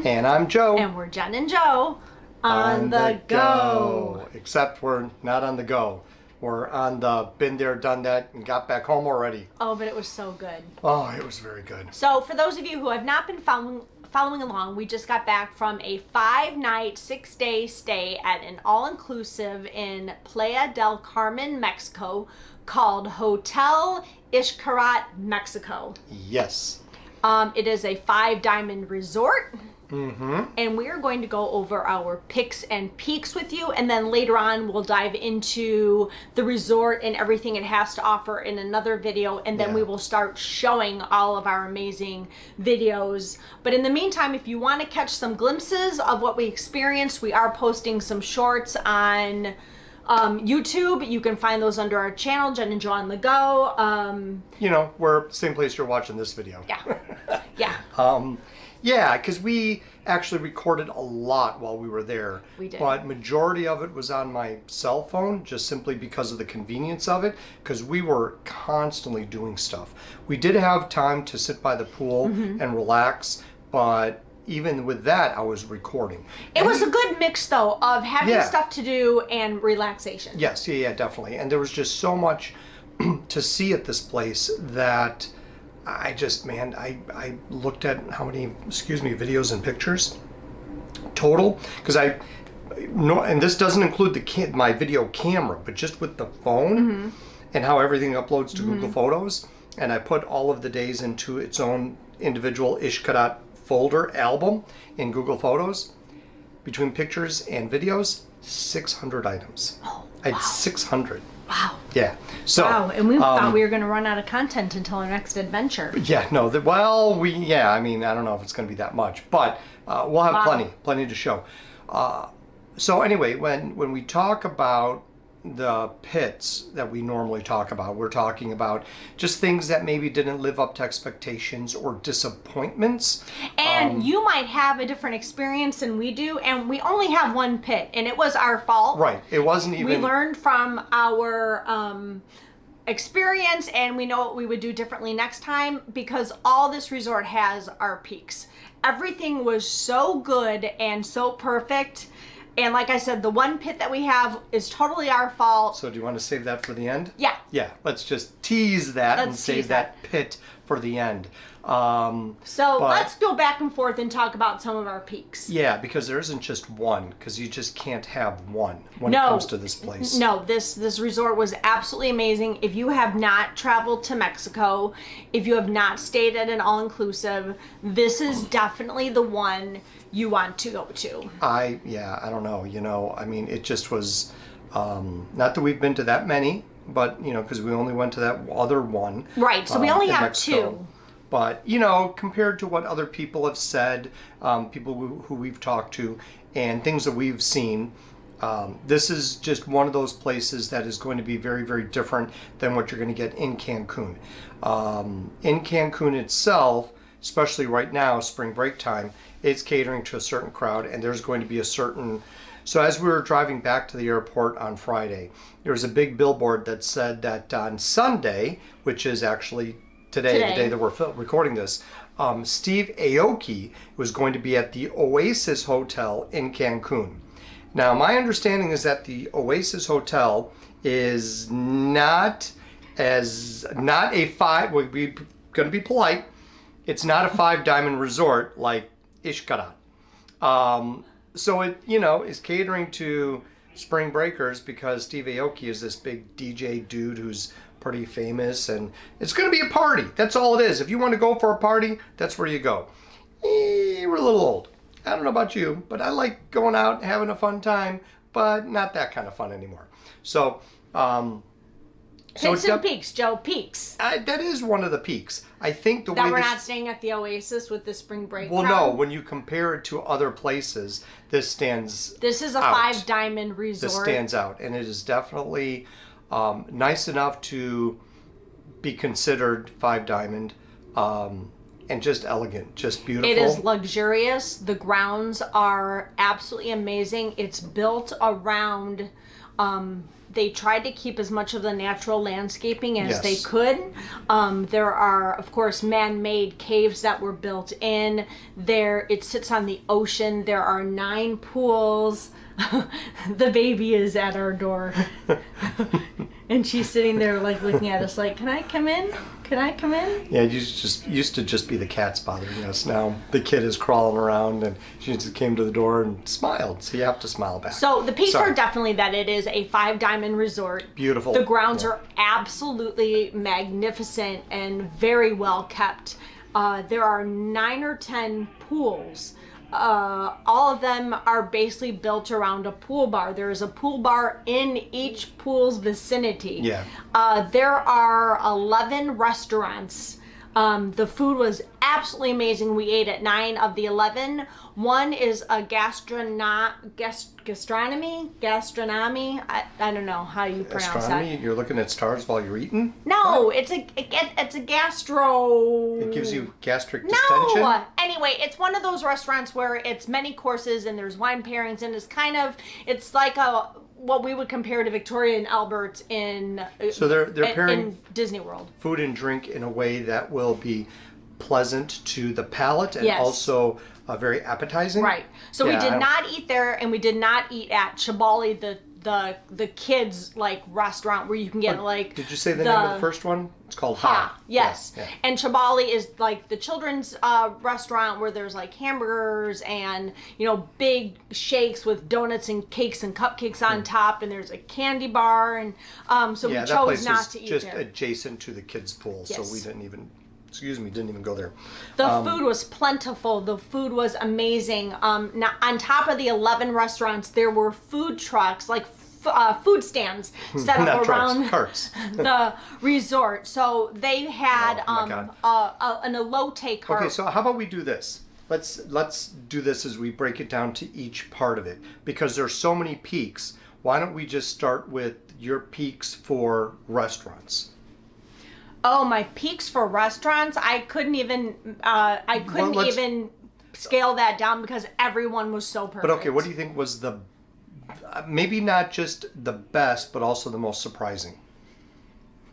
And I'm Joe. And we're Jen and Joe on the go. Except we're not on the go. We're on the been there, done that, and got back home already. Oh, but it was so good. Oh, it was very good. So for those of you who have not been following along, we just got back from a 5-night, 6-day stay at an all-inclusive in Playa del Carmen, Mexico, called Hotel Xcaret Mexico. Yes. It is a 5-diamond resort. Mm-hmm. And we're going to go over our picks and peaks with you, and then later on we'll dive into the resort and everything it has to offer in another video, and then we will start showing all of our amazing videos. But in the meantime, if you want to catch some glimpses of what we experienced, we are posting some shorts on YouTube. You can find those under our channel, Jen and Joe on the go. You know, we're same place you're watching this video. Yeah. Yeah. Yeah, because we actually recorded a lot while we were there. We did. But majority of it was on my cell phone, just simply because of the convenience of it, because we were constantly doing stuff. We did have time to sit by the pool and relax, but even with that, I was recording. It was a good mix, though, of having stuff to do and relaxation. Yes, yeah, definitely. And there was just so much to see at this place that I just, man, I looked at how many, videos and pictures total, because and this doesn't include my video camera, but just with the phone and how everything uploads to Google Photos, and I put all of the days into its own individual Xcaret folder album in Google Photos. Between pictures and videos, 600 items. Oh, wow. I had 600. Wow. Yeah. So. Wow, and we thought we were going to run out of content until our next adventure. Yeah, no, I mean, I don't know if it's going to be that much, but we'll have plenty to show. So anyway, when we talk about the pits that we normally talk about, we're talking about just things that maybe didn't live up to expectations or disappointments. And you might have a different experience than we do, and we only have one pit, and it was our fault. Right, it wasn't even... We learned from our experience, and we know what we would do differently next time, because all this resort has are peaks. Everything was so good and so perfect. And like I said, the one pit that we have is totally our fault. So do you want to save that for the end? Yeah. Yeah, let's just tease that and save that pit for the end. Let's go back and forth and talk about some of our peaks. Yeah, because there isn't just one, because you just can't have one when it comes to this place. No, this resort was absolutely amazing. If you have not traveled to Mexico, if you have not stayed at an all-inclusive, this is definitely the one you want to go to. I don't know. You know, I mean, it just was, not that we've been to that many, but, you know, because we only went to that other one. Right, so we only have Mexico. 2. But, you know, compared to what other people have said, people who we've talked to, and things that we've seen, this is just one of those places that is going to be very, very different than what you're going to get in Cancun. In Cancun itself, especially right now, spring break time, it's catering to a certain crowd, and there's going to be a certain... So as we were driving back to the airport on Friday, there was a big billboard that said that on Sunday, which is actually today, the day that we're recording this, Steve Aoki was going to be at the Oasis Hotel in Cancun. Now, my understanding is that the Oasis Hotel is not a 5, we're going to be polite, it's not a 5-diamond resort like Xcaret. So it, you know, is catering to spring breakers, because Steve Aoki is this big DJ dude who's pretty famous, and it's going to be a party. That's all it is. If you want to go for a party, that's where you go. We're a little old. I don't know about you, but I like going out and having a fun time, but not that kind of fun anymore. So, Pits and peaks, Joe. Peaks. That is one of the peaks. I think that we're not staying at the Oasis with the spring break. Well, no. When you compare it to other places, this stands. This is a out. 5-diamond resort. This stands out, and it is definitely nice enough to be considered 5-diamond. and just elegant, just beautiful. It is luxurious. The grounds are absolutely amazing. It's built around, they tried to keep as much of the natural landscaping as they could. There are, of course, man-made caves that were built in. There, it sits on the ocean. There are 9 pools. The baby is at our door. And she's sitting there like looking at us like, can I come in? Can I come in? Yeah, used to just be the cats bothering us. Now the kid is crawling around and she just came to the door and smiled. So you have to smile back. So the peaks are definitely that it is a 5-diamond resort. Beautiful. The grounds are absolutely magnificent and very well kept. There are 9 or 10 pools. All of them are basically built around a pool bar. There is a pool bar in each pool's vicinity. Yeah. There are 11 restaurants. The food was absolutely amazing. We ate at 9 of the 11. One is a gastronomy. I don't know how you pronounce Astronomy? that. You're looking at stars while you're eating? No, it's a gastro. It gives you gastric distension? No. Anyway, it's one of those restaurants where it's many courses and there's wine pairings and it's like what we would compare to Victoria and Albert in they're pairing in Disney World. Food and drink in a way that will be pleasant to the palate and also very appetizing. Right. So we did not eat there, and we did not eat at Chibali, the kids like restaurant where you can get like. Did you say the name of the first one? It's called Ha. Yes. Yeah. And Chibali is like the children's restaurant where there's like hamburgers and big shakes with donuts and cakes and cupcakes on top, and there's a candy bar, and so we chose not to eat there. Just adjacent to the kids' pool, so we didn't even go there. The food was plentiful. The food was amazing. Now, on top of the 11 restaurants, there were food trucks, like food stands set up around carts. the resort. So they had an elote cart. Okay, so how about we do this? Let's do this as we break it down to each part of it, because there's so many peaks. Why don't we just start with your peaks for restaurants? Oh, my peaks for restaurants! I couldn't even even scale that down because everyone was so perfect. But okay, what do you think was the maybe not just the best, but also the most surprising?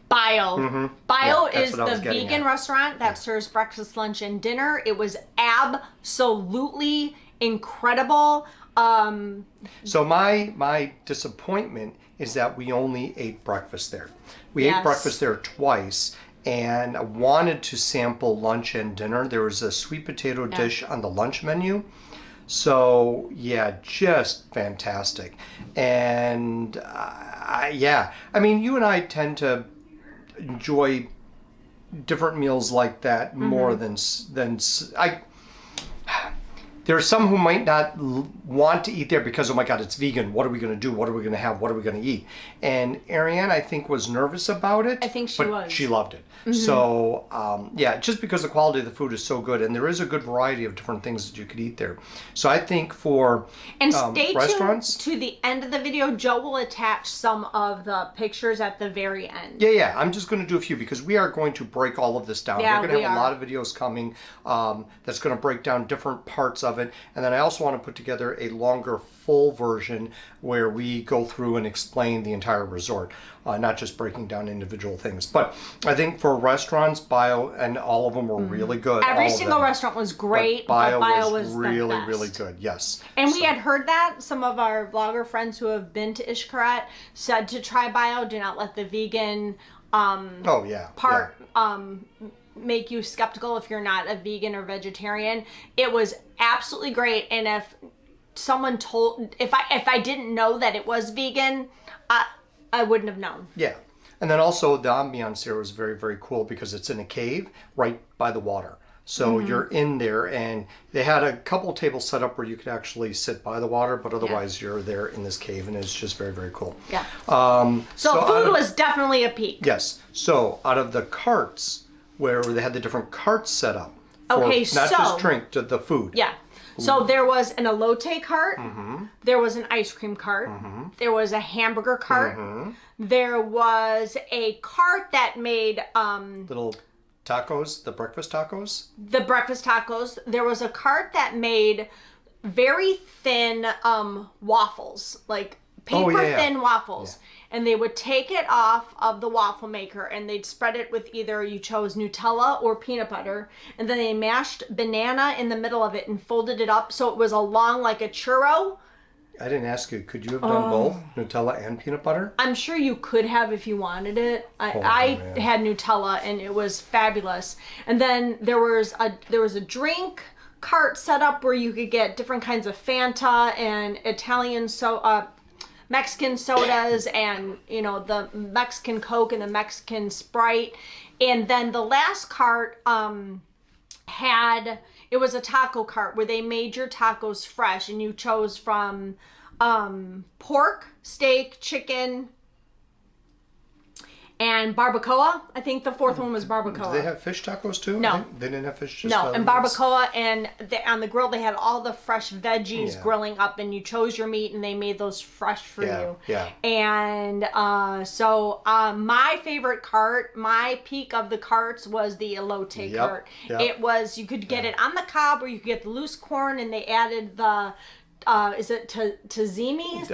Bio. Mm-hmm. Bio is the vegan restaurant that serves breakfast, lunch, and dinner. It was absolutely incredible. So my disappointment is that we only ate breakfast there. We ate breakfast there twice, and I wanted to sample lunch and dinner. There was a sweet potato dish on the lunch menu. So yeah, just fantastic. And I mean, you and I tend to enjoy different meals like that more than I. There are some who might not want to eat there because, oh my God, it's vegan. What are we going to do? What are we going to have? What are we going to eat? And Ariane, I think, was nervous about it. I think she was. But she loved it. Mm-hmm. So, just because the quality of the food is so good, and there is a good variety of different things that you could eat there. So I think for stay restaurants, tuned to the end of the video. Joe will attach some of the pictures at the very end. Yeah. I'm just going to do a few because we are going to break all of this down. Yeah, we're going to have a lot of videos coming that's going to break down different parts of it. And then I also want to put together a longer full version where we go through and explain the entire resort, not just breaking down individual things. But I think for restaurants, Bio and all of them were really good. Every single restaurant was great, but Bio was really, the best. really good. Yes. And we had heard that some of our vlogger friends who have been to Xcaret said to try Bio. Do not let the vegan part make you skeptical if you're not a vegan or vegetarian. It was absolutely great, and if someone if I didn't know that it was vegan, I wouldn't have known. Yeah. And then also the ambiance here was very, very cool because it's in a cave right by the water. So you're in there, and they had a couple tables set up where you could actually sit by the water, but otherwise you're there in this cave, and it's just very, very cool. Yeah. So food was definitely a peak. Yes. So out of the carts where they had the different carts set up. Okay, not just drink, to the food. Yeah. So there was an elote cart, there was an ice cream cart, there was a hamburger cart, there was a cart that made little tacos, the breakfast tacos. The breakfast tacos. There was a cart that made very thin waffles, like paper thin waffles. And they would take it off of the waffle maker and they'd spread it with either you chose Nutella or peanut butter. And then they mashed banana in the middle of it and folded it up so it was along like a churro. I didn't ask you. Could you have done both, Nutella and peanut butter? I'm sure you could have if you wanted it. I had Nutella and it was fabulous. And then there was a drink cart set up where you could get different kinds of Fanta and Mexican sodas and, you know, the Mexican Coke and the Mexican Sprite. And then the last cart it was a taco cart where they made your tacos fresh and you chose from pork, steak, chicken, and barbacoa. I think the fourth one was barbacoa. Do they have fish tacos too? No. They didn't have fish? No, and barbacoa, and on the grill they had all the fresh veggies grilling up, and you chose your meat, and they made those fresh for you. Yeah. And so my favorite cart, my peak of the carts was the elote cart. Yep. It was, you could get it on the cob, or you could get the loose corn, and they added the is it tahini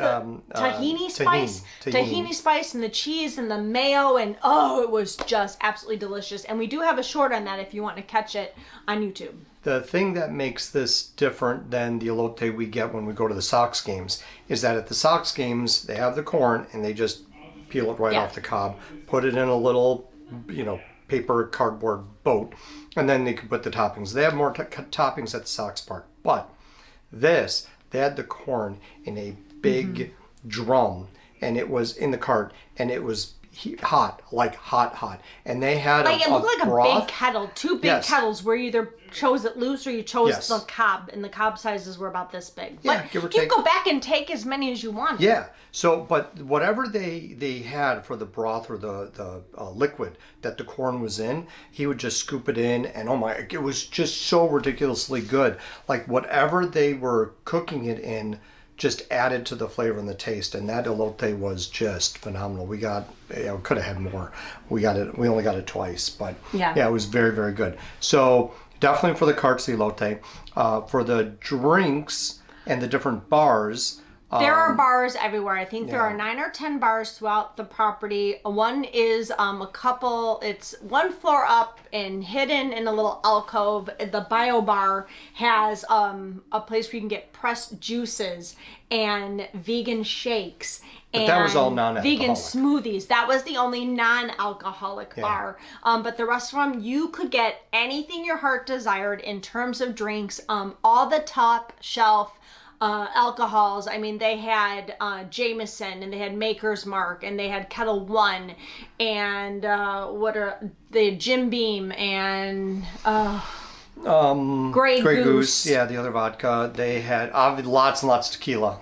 spice? Tahini spice and the cheese and the mayo, and it was just absolutely delicious. And we do have a short on that if you want to catch it on YouTube. The thing that makes this different than the elote we get when we go to the Sox games is that at the Sox games they have the corn and they just peel it right off the cob, put it in a little, paper cardboard boat, and then they can put the toppings. They have more toppings at the Sox Park, but they had the corn in a big drum, and it was in the cart, and it was hot, like hot. And they had it looked like broth. A big kettle, two big kettles where you either chose it loose or you chose the cob, and the cob sizes were about this big. Yeah, but give or you take. can go back and take as many as you want. Yeah. So, but whatever they had for the broth or the liquid that the corn was in, he would just scoop it in, and it was just so ridiculously good. Like whatever they were cooking it in just added to the flavor and the taste, and that elote was just phenomenal. We could have had more. We only got it twice, but it was very, very good. So definitely for the carts, the elote. For the drinks and the different bars, there are bars everywhere. I think there are 9 or 10 bars throughout the property. One is it's one floor up and hidden in a little alcove. The Bio Bar has a place where you can get pressed juices and vegan shakes. But that was all non-alcoholic. Vegan smoothies. That was the only non-alcoholic bar. But the rest of them, you could get anything your heart desired in terms of drinks. All the top shelf alcohols. I mean, they had Jameson, and they had Maker's Mark, and they had Kettle One, and they had Jim Beam, and Grey Goose. Yeah, the other vodka. They had lots and lots of tequila.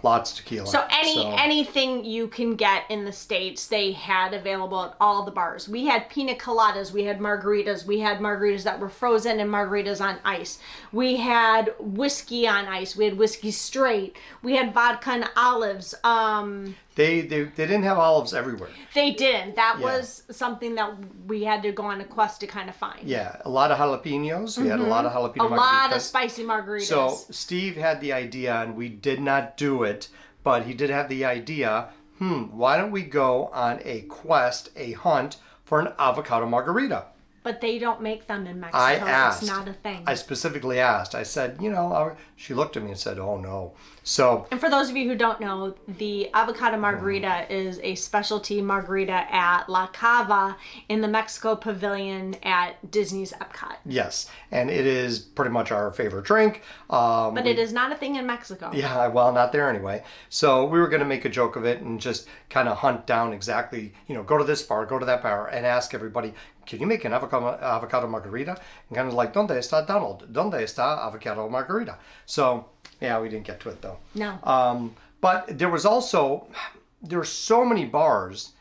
So anything you can get in the States, they had available at all the bars. We had pina coladas, we had margaritas that were frozen and margaritas on ice. We had whiskey on ice. We had whiskey straight. We had vodka and olives. They didn't have olives everywhere. They didn't. That was something that we had to go on a quest to kind of find. Yeah, a lot of jalapenos. We had a lot of jalapeno margaritas. A lot of spicy margaritas. So Steve had the idea, and we did not do it, but he did have the idea, why don't we go on a quest, a hunt for an avocado margarita? But they don't make them in Mexico. I asked. It's not a thing. I specifically asked. I said, she looked at me and said, oh no. So. And for those of you who don't know, the avocado margarita is a specialty margarita at La Cava in the Mexico Pavilion at Disney's Epcot. Yes, and it is pretty much our favorite drink. But it is not a thing in Mexico. Yeah, well, not there anyway. So we were going to make a joke of it and just kind of hunt down exactly, go to this bar, go to that bar, and ask everybody, can you make an avocado margarita? And kind of like, ¿Dónde está Donald? ¿Dónde está avocado margarita? So, yeah, we didn't get to it though. No. But there were so many bars,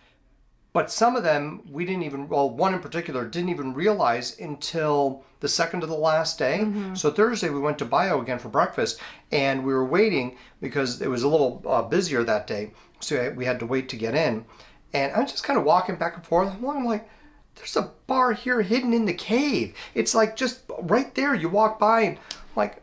but some of them one in particular didn't even realize until the second to the last day. Mm-hmm. So Thursday we went to Bio again for breakfast, and we were waiting because it was a little busier that day. So we had to wait to get in. And I'm just kind of walking back and forth. I'm like, there's a bar here hidden in the cave. It's like just right there. You walk by and like,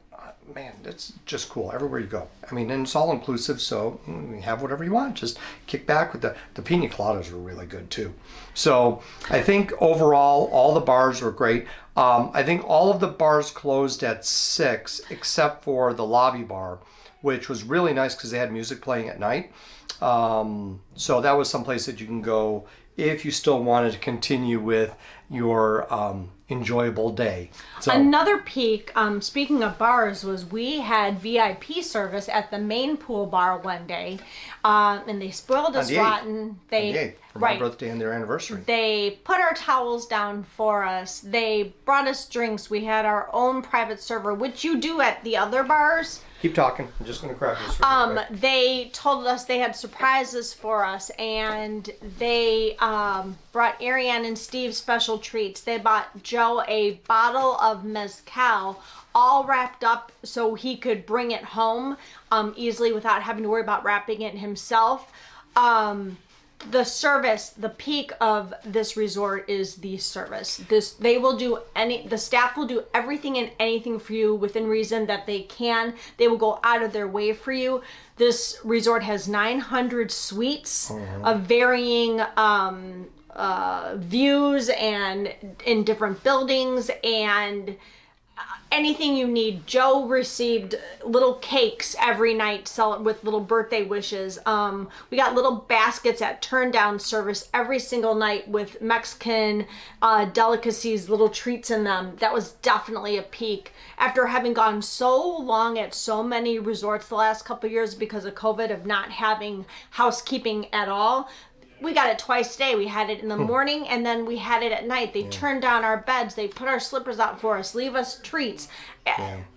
man, that's just cool everywhere you go. I mean, and it's all inclusive, so you have whatever you want. Just kick back with the pina coladas were really good too. So I think overall, all the bars were great. I think all of the bars closed at 6 except for the lobby bar, which was really nice because they had music playing at night. So that was someplace that you can go if you still wanted to continue with your enjoyable day. So, another peak, speaking of bars, was we had VIP service at the main pool bar one day, and they spoiled us rotten. For my birthday and their anniversary. They put our towels down for us. They brought us drinks. We had our own private server, which you do at the other bars. Keep talking. I'm just going to grab this real quick. They told us they had surprises for us, and they brought Ariane and Steve special treats. They bought Joe a bottle of mezcal, all wrapped up so he could bring it home easily without having to worry about wrapping it himself. The service, the peak of this resort is the service. The staff will do everything and anything for you within reason that they can. They will go out of their way for you. This resort has 900 suites of varying views and in different buildings, and anything you need. Joe received little cakes every night with little birthday wishes. We got little baskets at turn down service every single night with Mexican delicacies, little treats in them. That was definitely a peak. After having gone so long at so many resorts the last couple of years because of COVID, of not having housekeeping at all, we got it twice a day. We had it in the morning and then we had it at night. They turned down our beds. They put our slippers out for us, leave us treats.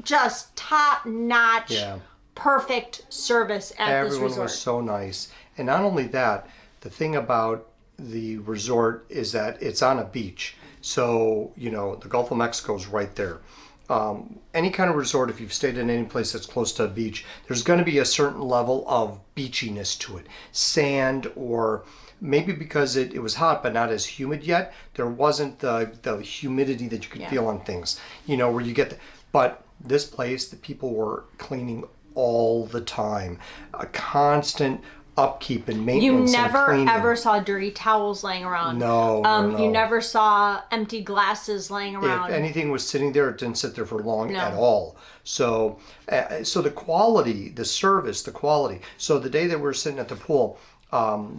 Just top-notch, perfect service at this resort. Everyone was so nice. And not only that, the thing about the resort is that it's on a beach. So, the Gulf of Mexico is right there. Any kind of resort, if you've stayed in any place that's close to a beach, there's going to be a certain level of beachiness to it. Sand, or maybe because it was hot but not as humid yet, there wasn't the humidity that you could feel on things, where you get but this place, the people were cleaning all the time, a constant upkeep and maintenance. You never and ever saw dirty towels laying around. No. You never saw empty glasses laying around. If anything was sitting there, it didn't sit there for long at all. So the quality, the service, the quality. So the day that we were sitting at the pool,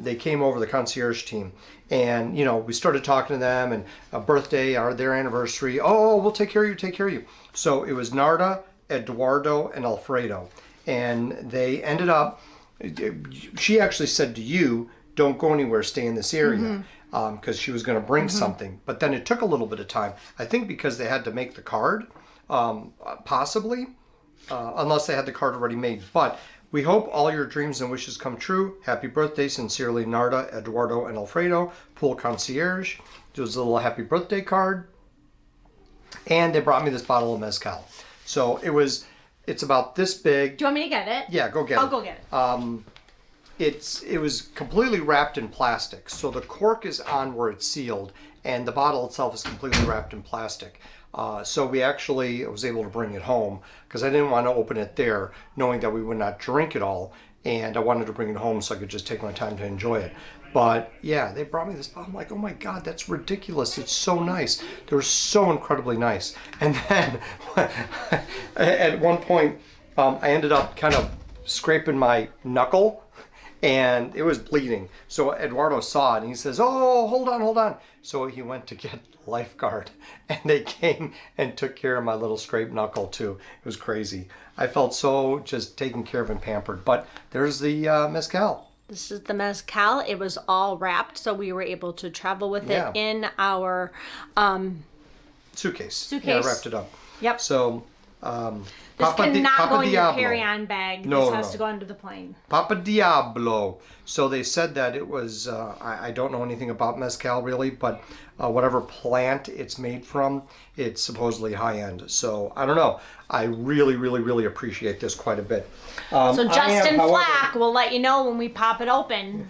they came over, the concierge team, and we started talking to them, and a birthday, their anniversary. Oh, we'll take care of you. So it was Narda, Eduardo, and Alfredo, and they ended up. She actually said to you, "Don't go anywhere, stay in this area," because she was going to bring something. But then it took a little bit of time. I think because they had to make the card, possibly, unless they had the card already made. But we hope all your dreams and wishes come true. Happy birthday, sincerely, Narda, Eduardo, and Alfredo, Pool Concierge. There's a little happy birthday card. And they brought me this bottle of mezcal. So it's about this big. Do you want me to get it? Yeah, go get it. I'll go get it. It was completely wrapped in plastic. So the cork is on where it's sealed, and the bottle itself is completely wrapped in plastic. So I was able to bring it home because I didn't want to open it there, knowing that we would not drink it all, and I wanted to bring it home so I could just take my time to enjoy it. But yeah, they brought me this bottle. I'm like, oh my God, that's ridiculous. It's so nice. They were so incredibly nice. And then at one point, I ended up kind of scraping my knuckle, and it was bleeding. So Eduardo saw it, and he says, oh, hold on. So he went to get a lifeguard, and they came and took care of my little scraped knuckle too. It was crazy. I felt so just taken care of and pampered. But there's the mezcal. This is the mezcal. It was all wrapped, so we were able to travel with it in our suitcase. Yeah, I wrapped it up. Yep. So this cannot go in your carry-on bag. This has to go under the plane. Papa Diablo. So they said that it was, I don't know anything about mezcal really, but whatever plant it's made from, it's supposedly high-end. So I don't know. I really, really, really appreciate this quite a bit. So Justin Flack will let you know when we pop it open.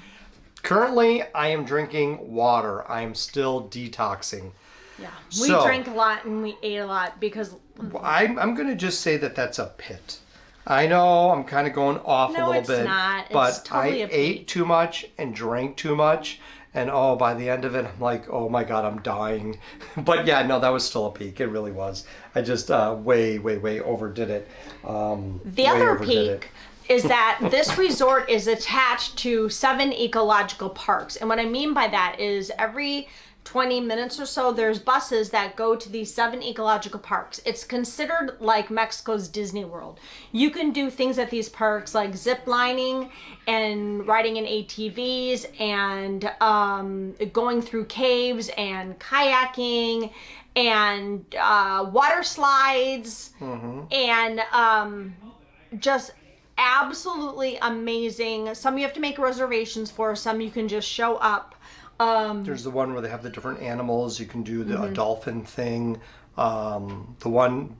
Currently, I am drinking water. I am still detoxing. Yeah, we So- drank a lot and we ate a lot because I'm going to just say that that's a pit. I know I'm kind of going off No, a little it's bit, not. It's but totally I a ate peak. too much and drank too much, and by the end of it, I'm like, oh my God, I'm dying. But yeah, no, that was still a peak. It really was. I just way overdid it. the other peak is that this resort is attached to 7 ecological parks. And what I mean by that is every 20 minutes or so, there's buses that go to these 7 ecological parks. It's considered like Mexico's Disney World. You can do things at these parks like zip lining and riding in ATVs and going through caves and kayaking and water slides and just absolutely amazing. Some you have to make reservations for, some you can just show up. There's the one where they have the different animals. You can do a dolphin thing. The one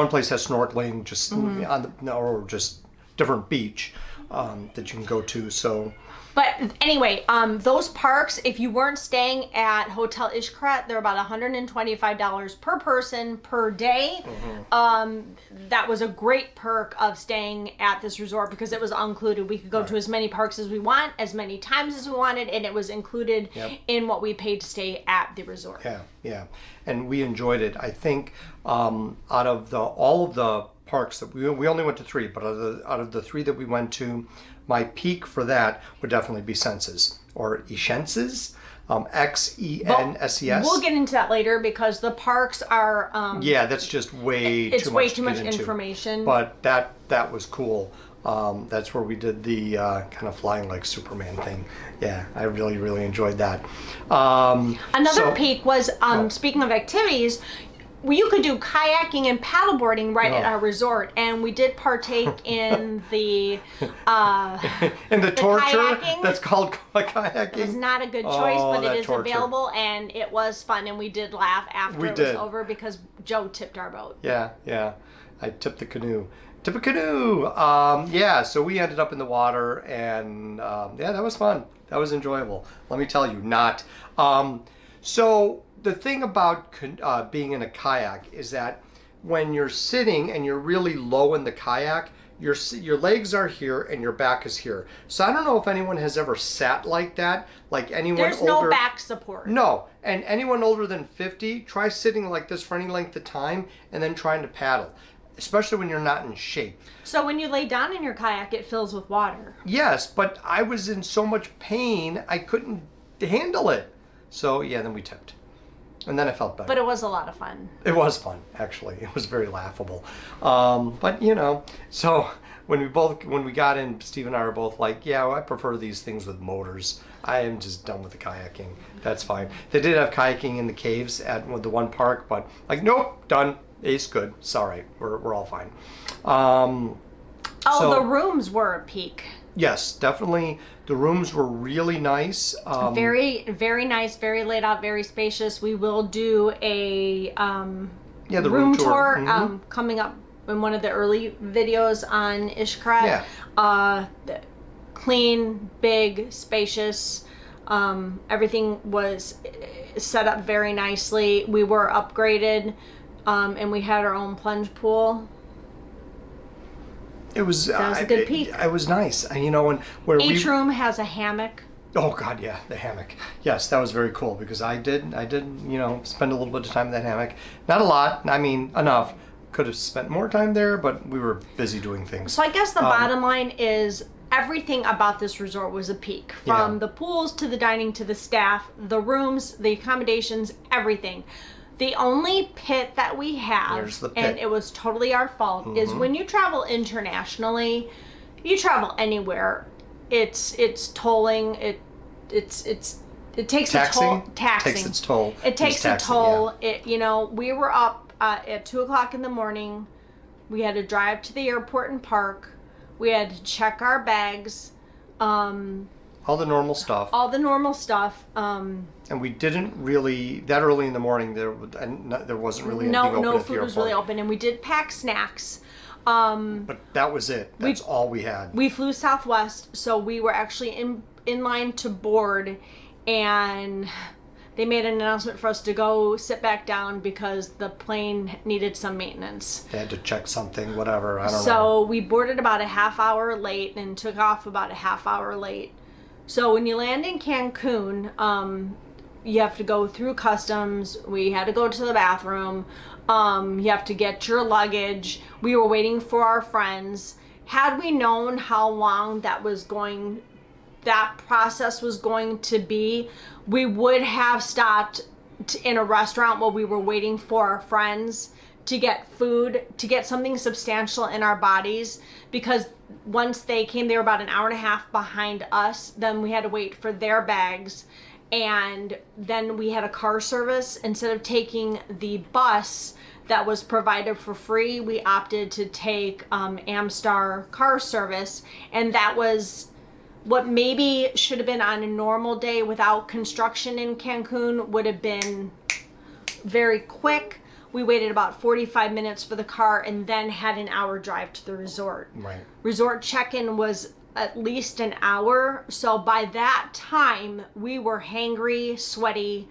place has snorkeling, just or just different beach that you can go to. So. But anyway, those parks, if you weren't staying at Hotel Xcaret, they're about $125 per person per day. That was a great perk of staying at this resort because it was included. We could go to as many parks as we want, as many times as we wanted, and it was included in what we paid to stay at the resort. Yeah, and we enjoyed it. I think out of all of the parks that we only went to 3, but out of the 3 that we went to, my peak for that would definitely be Senses or Xenses, Xenses. We'll get into that later because the parks are. Yeah, that's just way it's too much. way too much to get into. information. But that was cool. That's where we did the kind of flying like Superman thing. Yeah, I really enjoyed that. Another peak was speaking of activities. You could do kayaking and paddleboarding right at our resort, and we did partake in the and the torture kayaking. that's called kayaking. It's not a good choice, but it is torture. Available, and it was fun, and we did laugh after it was over because Joe tipped our boat. Yeah. I tipped the canoe. Tip a canoe. So we ended up in the water, and that was fun. That was enjoyable. Let me tell you, not. So the thing about being in a kayak is that when you're sitting and you're really low in the kayak, your legs are here and your back is here. So I don't know if anyone has ever sat like that, like anyone There's older. no back support. No, and anyone older than 50, try sitting like this for any length of time and then trying to paddle, especially when you're not in shape. So when you lay down in your kayak, it fills with water. Yes, but I was in so much pain, I couldn't handle it. So then we tipped. And then I felt better. But it was a lot of fun. It was fun, actually. It was very laughable. But so when we got in, Steve and I were both like, I prefer these things with motors. I am just done with the kayaking. That's fine. They did have kayaking in the caves at the one park, but nope, done. Ace, good. It's all right. We're all fine. The rooms were a peak. Yes, definitely. The rooms were really nice. Very, very nice, very laid out, very spacious. We will do a the room tour coming up in one of the early videos on Xcaret. Clean, big, spacious. Everything was set up very nicely. We were upgraded, and we had our own plunge pool. That was a good peak. It was nice. Each room has a hammock. Oh God, yeah, the hammock. Yes, that was very cool because I did, spend a little bit of time in that hammock. Not a lot. I mean, enough. Could have spent more time there, but we were busy doing things. So I guess the bottom line is everything about this resort was a peak. From the pools to the dining to the staff, the rooms, the accommodations, everything. The only pit that we have, and it was totally our fault, is when you travel internationally, you travel anywhere, it's tolling. It takes a toll. Taxing. Takes its toll. It takes a toll. Yeah. We were up at 2:00 in the morning. We had to drive to the airport and park. We had to check our bags. All the normal stuff. And we didn't really, that early in the morning, there wasn't really anything open at the airport. No food was really open, and we did pack snacks. But that was it. That's all we had. We flew Southwest, so we were actually in line to board, and they made an announcement for us to go sit back down because the plane needed some maintenance. They had to check something, whatever, I don't know. So we boarded about a half hour late and took off about a half hour late. So when you land in Cancun, you have to go through customs. We had to go to the bathroom. You have to get your luggage. We were waiting for our friends. Had we known how long that process was going to be, we would have stopped in a restaurant while we were waiting for our friends to get food, to get something substantial in our bodies, because once they came, they were about an hour and a half behind us. Then we had to wait for their bags, and then we had a car service. Instead of taking the bus that was provided for free, we opted to take Amstar car service, and that was what maybe should have been on a normal day without construction in Cancun would have been very quick. We waited about 45 minutes for the car and then had an hour drive to the resort. Right. Resort check-in was at least an hour. So by that time, we were hangry, sweaty,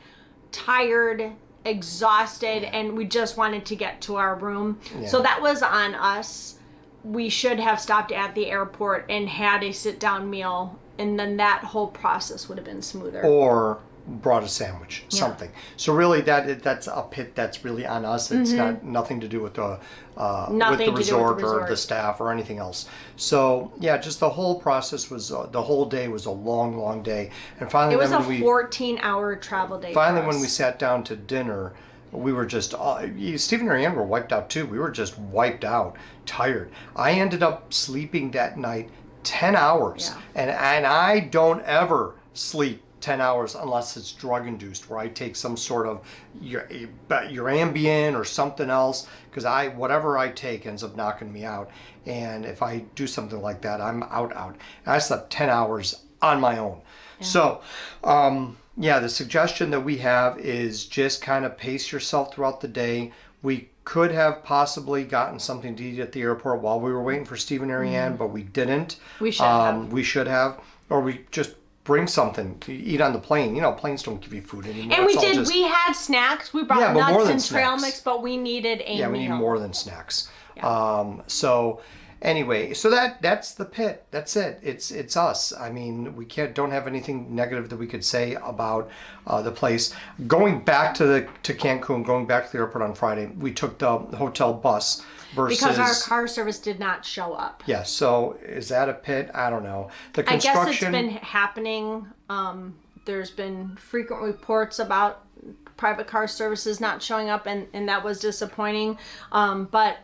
tired, exhausted, and we just wanted to get to our room. Yeah. So that was on us. We should have stopped at the airport and had a sit-down meal, and then that whole process would have been smoother. Or brought a sandwich, something. So really, that's a pit that's really on us. It's not nothing to do with the resort or the staff or anything else. So yeah, just the whole process was the whole day was a long day, and finally it was a 14-hour travel day. Finally, when we sat down to dinner, we were just Stephen and Ariane were wiped out too. We were just wiped out, tired. I ended up sleeping that night 10 hours, and I don't ever sleep 10 hours unless it's drug induced, where I take some sort of your Ambiance or something else, because whatever I take ends up knocking me out. And if I do something like that, I'm out. And I slept 10 hours on my own. Yeah. So the suggestion that we have is just kind of pace yourself throughout the day. We could have possibly gotten something to eat at the airport while we were waiting for Steve and Ariane, but we didn't. We should have. We should have, or we just bring something to eat on the plane. You know, planes don't give you food anymore. And we had snacks. We brought nuts and trail mix, but we needed a meal. Yeah, we need more than snacks. Yeah. So anyway, so that's the pit. That's it. It's us. I mean, we don't have anything negative that we could say about the place. Going back to Cancun, going back to the airport on Friday, we took the hotel bus. Because our car service did not show up. Yeah, so is that a pit? I don't know. The construction... I guess it's been happening. There's been frequent reports about private car services not showing up, and that was disappointing. But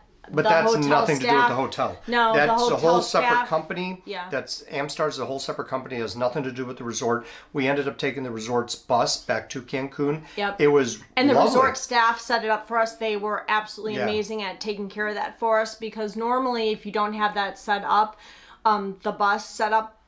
that's nothing to do with the hotel. No, that's the hotel a whole staff, separate company. Yeah. That's Amstar's a whole separate company. It has nothing to do with the resort. We ended up taking the resort's bus back to Cancun. Yep. It was And the lovely. resort staff set it up for us. They were absolutely amazing at taking care of that for us, because normally if you don't have that set up, the bus set up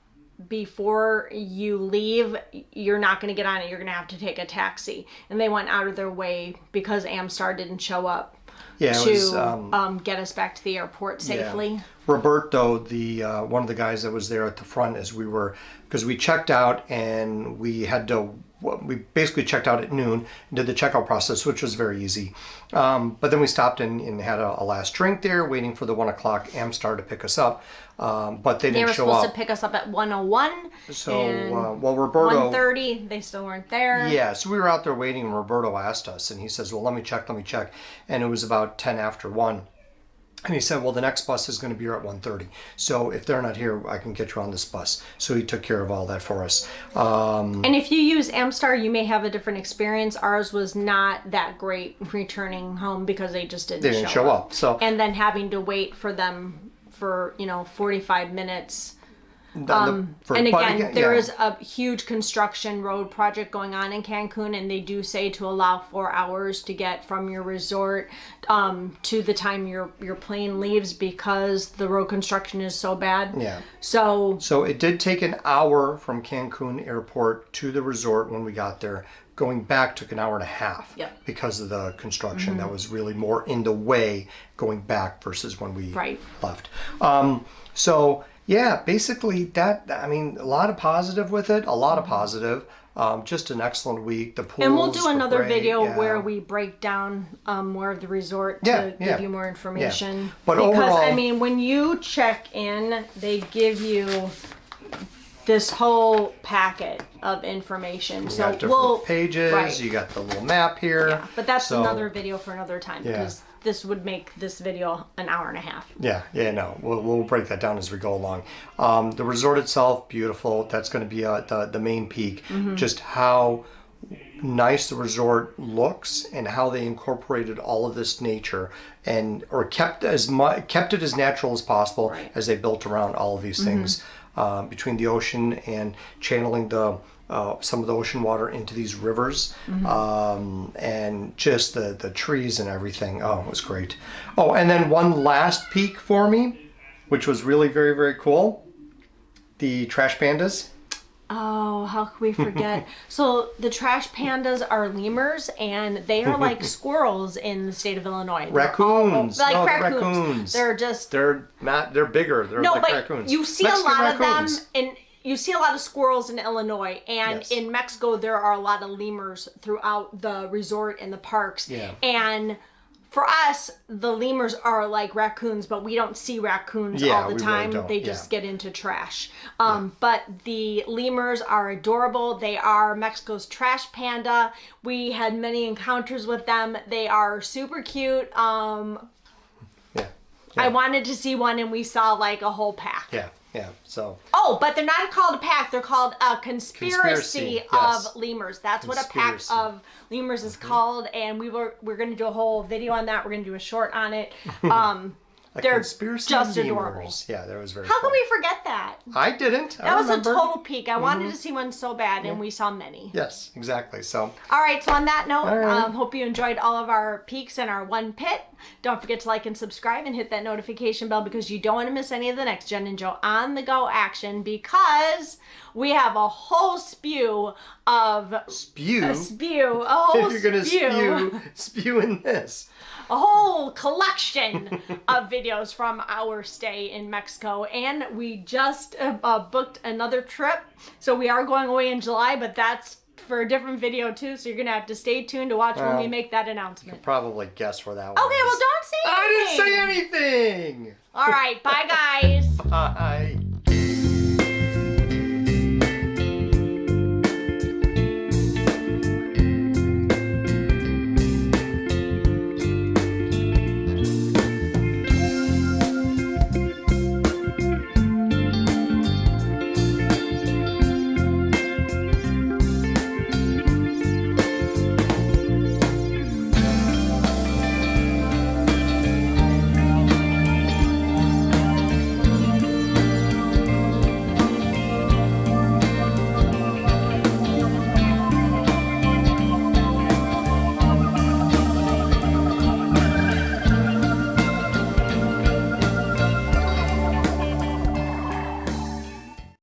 before you leave, you're not going to get on it. You're going to have to take a taxi. And they went out of their way because Amstar didn't show up. To get us back to the airport safely. Yeah. Roberto, the one of the guys that was there at the front, because we checked out and we basically checked out at noon and did the checkout process, which was very easy. But then we stopped and had a last drink there, waiting for the 1 o'clock Amstar to pick us up. But they didn't show up. They were supposed to pick us up at 1:01. So, Roberto... 1:30, they still weren't there. Yeah, so we were out there waiting, and Roberto asked us, and he says, well, let me check. And it was about 10 after 1. And he said, well, the next bus is going to be here at 1:30. So if they're not here, I can get you on this bus. So he took care of all that for us. And if you use Amstar, you may have a different experience. Ours was not that great returning home because they just didn't show up. So and then having to wait for them for 45 minutes. There is a huge construction road project going on in Cancun, and they do say to allow 4 hours to get from your resort to the time your plane leaves, because the road construction is so bad. Yeah. So it did take an hour from Cancun airport to the resort when we got there. Going back took an hour and a half because of the construction. That was really more in the way going back versus when we left. So Yeah, basically that, I mean, a lot of positive with it, a lot of positive. Just an excellent week. The pools And we'll do were another great, video yeah. where we break down more of the resort Yeah, to yeah. give you more information. Yeah. But because overall, I mean, when you check in, they give you this whole packet of information. you So got different pages, right. you got the little map here. Yeah, but that's So, another video for another time Yeah. because this would make this video an hour and a half. Yeah, no, we'll break that down as we go along. The resort itself, beautiful. That's going to be the main peak. Just how nice the resort looks and how they incorporated all of this nature or kept it as natural as possible as they built around all of these things between the ocean and channeling some of the ocean water into these rivers, and just the trees and everything. Oh, it was great. Oh, and then one last peak for me, which was really very, very cool. The trash pandas. Oh, how could we forget? So the trash pandas are lemurs, and they are like squirrels in the state of Illinois. Raccoons. Like No, raccoons. raccoons. They're just They're bigger. They're no, like but raccoons. you see Mexican a lot raccoons. of them in. You see a lot of squirrels in Illinois, and Yes. in Mexico there are a lot of lemurs throughout the resort and the parks. Yeah. And for us, the lemurs are like raccoons, but we don't see raccoons Yeah, all the we really time. don't, They just yeah. get into trash. But the lemurs are adorable. They are Mexico's trash panda. We had many encounters with them. They are super cute. Yeah. I wanted to see one, and we saw like a whole pack. Yeah. So Oh, but they're not called a pack. They're called a conspiracy yes. of lemurs. That's what a pack Conspiracy. of lemurs is called. And we're going to do a whole video on that. We're going to do a short on it. They're conspiracy just of adorable. lemurs. Yeah, that was very How cool. could we forget that? I didn't. That was remember. a total peak. I wanted to see one so bad, and we saw many. Yes, exactly. So All right, so on that note, All right. hope you enjoyed all of our peaks and our one pit. Don't forget to like and subscribe and hit that notification bell because you don't want to miss any of the next Jen and Joe on the go action because we have a whole spew of spew. a whole If you're gonna spew in this. a whole collection of videos from our stay in Mexico, and we just booked another trip, so we are going away in July, but that's for a different video too, so you're gonna have to stay tuned to watch when we make that announcement. Probably guess where that was. Okay, well, don't say anything. I didn't say anything. All right, bye guys. Bye.